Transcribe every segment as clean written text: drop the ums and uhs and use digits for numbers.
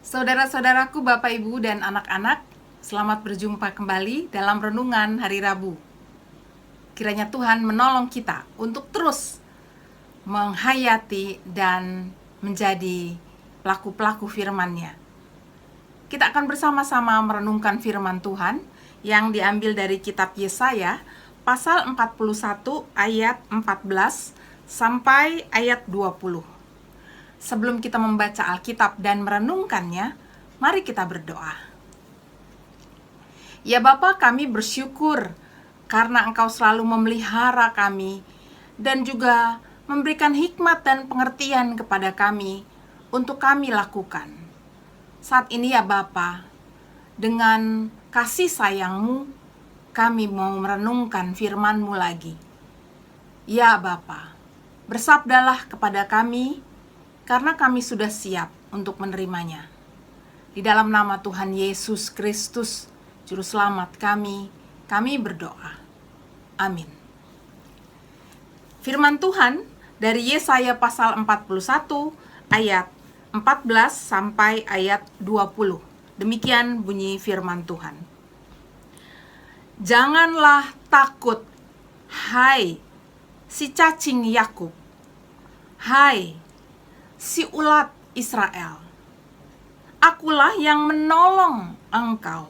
Saudara-saudaraku, Bapak, Ibu, dan anak-anak, selamat berjumpa kembali dalam Renungan Hari Rabu. Kiranya Tuhan menolong kita untuk terus menghayati dan menjadi pelaku-pelaku firman-Nya. Kita akan bersama-sama merenungkan firman Tuhan yang diambil dari kitab Yesaya, pasal 41 ayat 14 sampai ayat 20. Sebelum kita membaca Alkitab dan merenungkannya, mari kita berdoa. Ya Bapa, kami bersyukur karena Engkau selalu memelihara kami dan juga memberikan hikmat dan pengertian kepada kami untuk kami lakukan. Saat ini ya Bapa, dengan kasih sayang-Mu, kami mau merenungkan firman-Mu lagi. Ya Bapa, bersabdalah kepada kami, karena kami sudah siap untuk menerimanya. Di dalam nama Tuhan Yesus Kristus, Juru Selamat kami berdoa. Amin. Firman Tuhan dari Yesaya pasal 41 ayat 14 sampai ayat 20. Demikian bunyi firman Tuhan. Janganlah takut, hai si cacing Yakub. Hai si ulat Israel, akulah yang menolong engkau.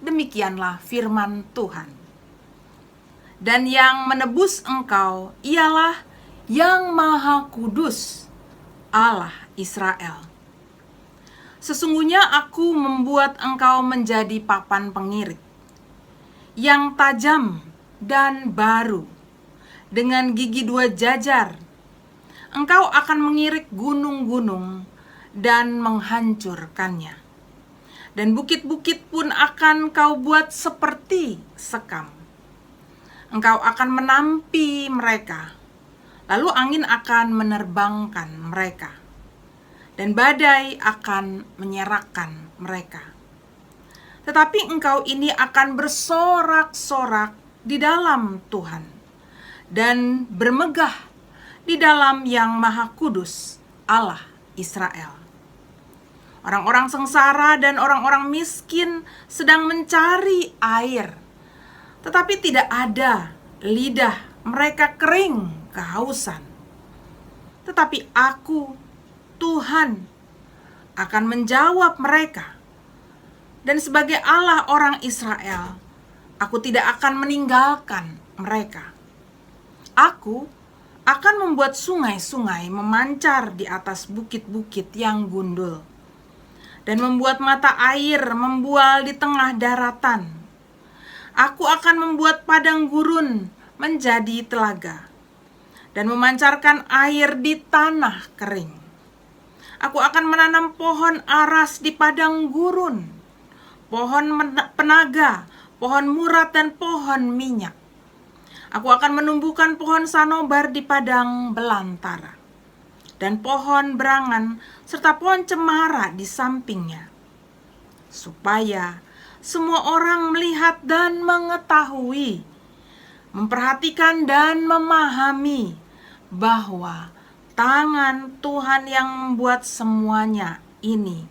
Demikianlah firman Tuhan. Dan yang menebus engkau ialah yang Maha Kudus, Allah Israel. Sesungguhnya aku membuat engkau menjadi papan pengirik, yang tajam dan baru, dengan gigi 2 jajar. Engkau akan mengirik gunung-gunung dan menghancurkannya. Dan bukit-bukit pun akan kau buat seperti sekam. Engkau akan menampi mereka, lalu angin akan menerbangkan mereka, dan badai akan menyerakkan mereka. Tetapi engkau ini akan bersorak-sorak di dalam Tuhan, dan bermegah di dalam yang Maha Kudus, Allah Israel. Orang-orang sengsara dan orang-orang miskin sedang mencari air, tetapi tidak ada, lidah mereka kering kehausan. Tetapi aku, Tuhan, akan menjawab mereka. Dan sebagai Allah orang Israel, aku tidak akan meninggalkan mereka. Aku akan membuat sungai-sungai memancar di atas bukit-bukit yang gundul, dan membuat mata air membual di tengah daratan. Aku akan membuat padang gurun menjadi telaga, dan memancarkan air di tanah kering. Aku akan menanam pohon aras di padang gurun, pohon penaga, pohon murat, dan pohon minyak. Aku akan menumbuhkan pohon sanobar di padang belantara, dan pohon berangan serta pohon cemara di sampingnya, supaya semua orang melihat dan mengetahui, memperhatikan dan memahami bahwa tangan Tuhan yang membuat semuanya ini,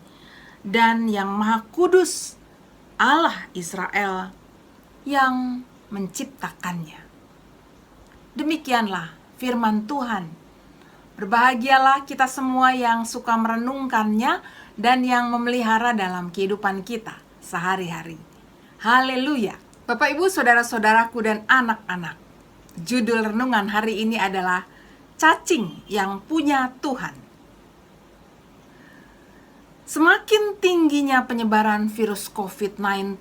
dan yang Maha Kudus, Allah Israel, yang menciptakannya. Demikianlah firman Tuhan. Berbahagialah kita semua yang suka merenungkannya dan yang memelihara dalam kehidupan kita sehari-hari. Haleluya. Bapak, Ibu, saudara-saudaraku, dan anak-anak, judul renungan hari ini adalah Cacing yang Punya Tuhan. Semakin tingginya penyebaran virus COVID-19,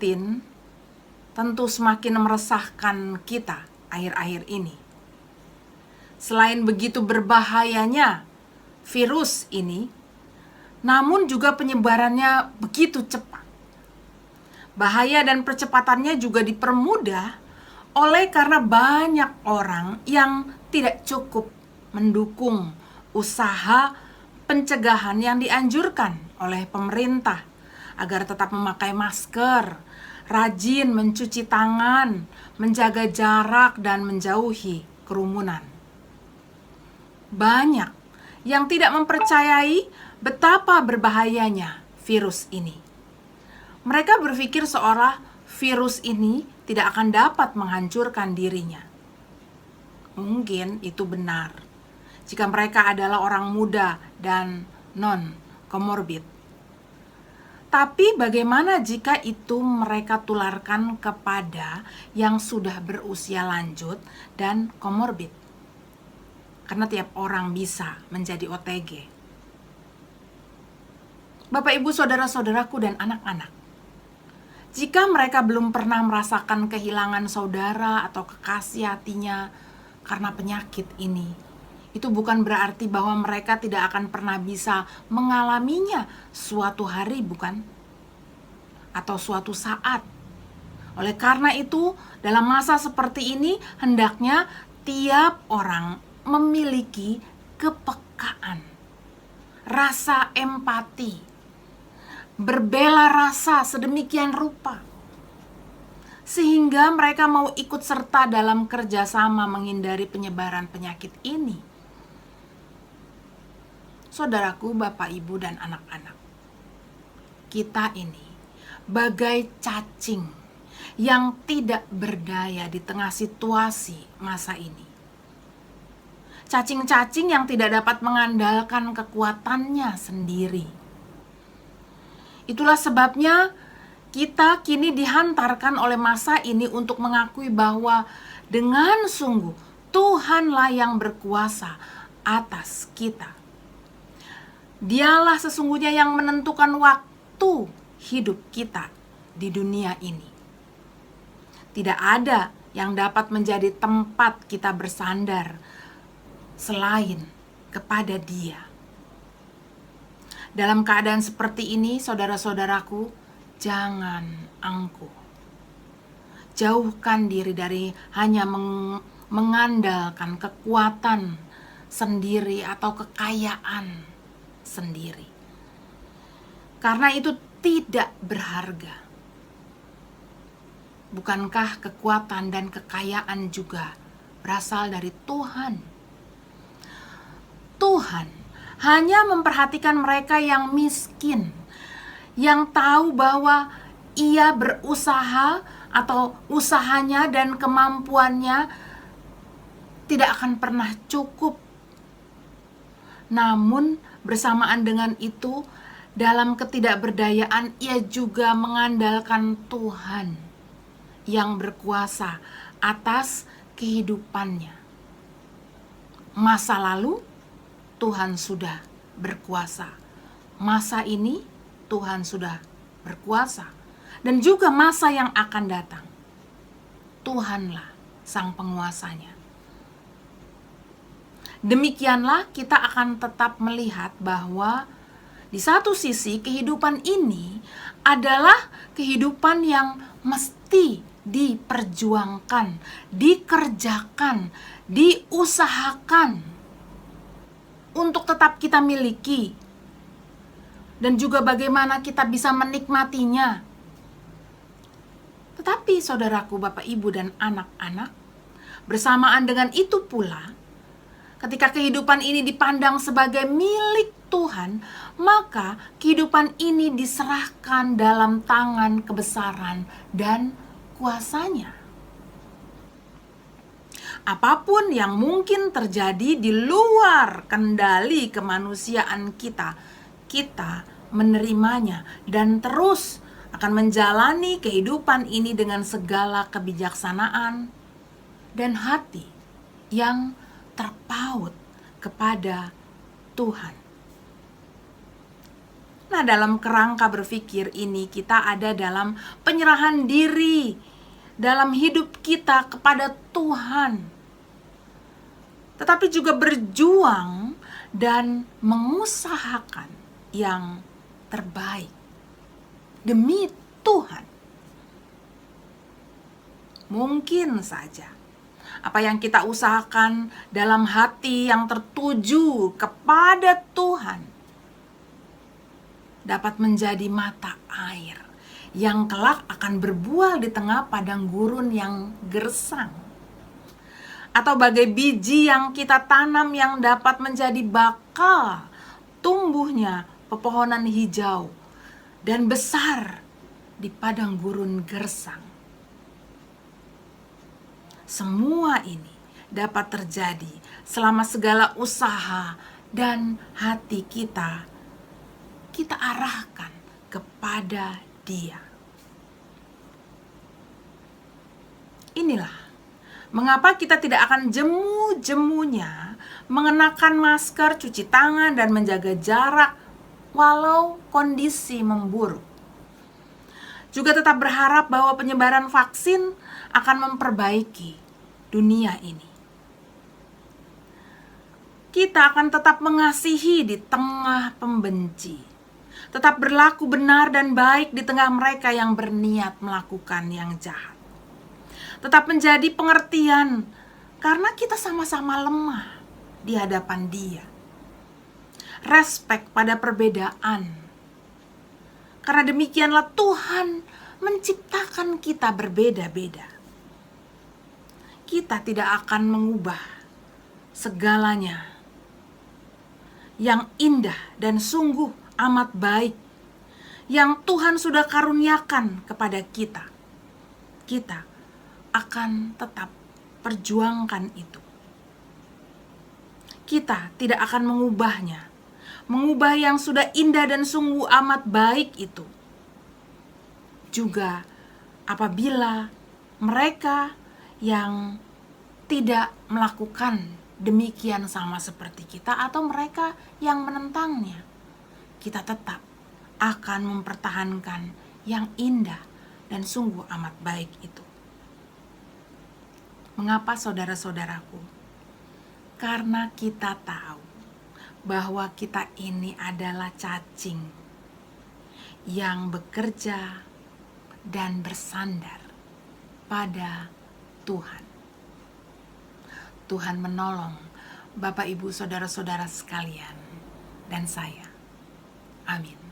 tentu semakin meresahkan kita akhir-akhir ini. Selain begitu berbahayanya virus ini, namun juga penyebarannya begitu cepat. Bahaya dan percepatannya juga dipermudah oleh karena banyak orang yang tidak cukup mendukung usaha pencegahan yang dianjurkan oleh pemerintah agar tetap memakai masker, rajin mencuci tangan, menjaga jarak, dan menjauhi kerumunan. Banyak yang tidak mempercayai betapa berbahayanya virus ini. Mereka berpikir seolah virus ini tidak akan dapat menghancurkan dirinya. Mungkin itu benar jika mereka adalah orang muda dan non-komorbid. Tapi bagaimana jika itu mereka tularkan kepada yang sudah berusia lanjut dan komorbid? Karena tiap orang bisa menjadi OTG. Bapak, Ibu, saudara-saudaraku, dan anak-anak, jika mereka belum pernah merasakan kehilangan saudara atau kekasih hatinya karena penyakit ini, itu bukan berarti bahwa mereka tidak akan pernah bisa mengalaminya suatu hari, bukan? Atau suatu saat. Oleh karena itu, dalam masa seperti ini, hendaknya tiap orang memiliki kepekaan, rasa empati, berbela rasa sedemikian rupa, sehingga mereka mau ikut serta dalam kerjasama menghindari penyebaran penyakit ini. Saudaraku, Bapak, Ibu, dan anak-anak, kita ini bagai cacing yang tidak berdaya di tengah situasi masa ini. Cacing-cacing yang tidak dapat mengandalkan kekuatannya sendiri. Itulah sebabnya kita kini dihantarkan oleh masa ini untuk mengakui bahwa dengan sungguh Tuhanlah yang berkuasa atas kita. Dialah sesungguhnya yang menentukan waktu hidup kita di dunia ini. Tidak ada yang dapat menjadi tempat kita bersandar selain kepada Dia. Dalam keadaan seperti ini, saudara-saudaraku, jangan angkuh. Jauhkan diri dari hanya mengandalkan kekuatan sendiri atau kekayaan sendiri. Karena itu tidak berharga. Bukankah kekuatan dan kekayaan juga berasal dari Tuhan? Tuhan hanya memperhatikan mereka yang miskin, yang tahu bahwa ia berusaha atau usahanya dan kemampuannya tidak akan pernah cukup. Namun bersamaan dengan itu, dalam ketidakberdayaan ia juga mengandalkan Tuhan yang berkuasa atas kehidupannya. Masa lalu Tuhan sudah berkuasa. Masa ini Tuhan sudah berkuasa. Dan juga masa yang akan datang. Tuhanlah sang penguasanya. Demikianlah kita akan tetap melihat bahwa di satu sisi kehidupan ini adalah kehidupan yang mesti diperjuangkan, dikerjakan, diusahakan untuk tetap kita miliki, dan juga bagaimana kita bisa menikmatinya. Tetapi saudaraku, Bapak, Ibu, dan anak-anak, bersamaan dengan itu pula, ketika kehidupan ini dipandang sebagai milik Tuhan, maka kehidupan ini diserahkan dalam tangan kebesaran dan kuasanya. Apapun yang mungkin terjadi di luar kendali kemanusiaan kita, kita menerimanya dan terus akan menjalani kehidupan ini dengan segala kebijaksanaan dan hati yang terpaut kepada Tuhan. Nah, dalam kerangka berpikir ini kita ada dalam penyerahan diri dalam hidup kita kepada Tuhan, tetapi juga berjuang dan mengusahakan yang terbaik demi Tuhan. Mungkin saja apa yang kita usahakan dalam hati yang tertuju kepada Tuhan dapat menjadi mata air yang kelak akan berbuah di tengah padang gurun yang gersang. Atau bagai biji yang kita tanam yang dapat menjadi bakal tumbuhnya pepohonan hijau dan besar di padang gurun gersang. Semua ini dapat terjadi selama segala usaha dan hati kita arahkan kepada Dia. Inilah mengapa kita tidak akan jemu-jemunya mengenakan masker, cuci tangan, dan menjaga jarak walau kondisi memburuk. Juga tetap berharap bahwa penyebaran vaksin akan memperbaiki dunia ini. Kita akan tetap mengasihi di tengah pembenci, tetap berlaku benar dan baik di tengah mereka yang berniat melakukan yang jahat, tetap menjadi pengertian karena kita sama-sama lemah di hadapan Dia. Respek pada perbedaan, karena demikianlah Tuhan menciptakan kita berbeda-beda. Kita tidak akan mengubah segalanya yang indah dan sungguh amat baik yang Tuhan sudah karuniakan kepada kita. Kita akan tetap perjuangkan itu. Kita tidak akan mengubahnya. Mengubah yang sudah indah dan sungguh amat baik itu. Juga apabila mereka yang tidak melakukan demikian sama seperti kita atau mereka yang menentangnya, kita tetap akan mempertahankan yang indah dan sungguh amat baik itu. Mengapa saudara-saudaraku? Karena kita tahu bahwa kita ini adalah cacing yang bekerja dan bersandar pada Tuhan. Tuhan menolong Bapak, Ibu, saudara-saudara sekalian dan saya. Amin.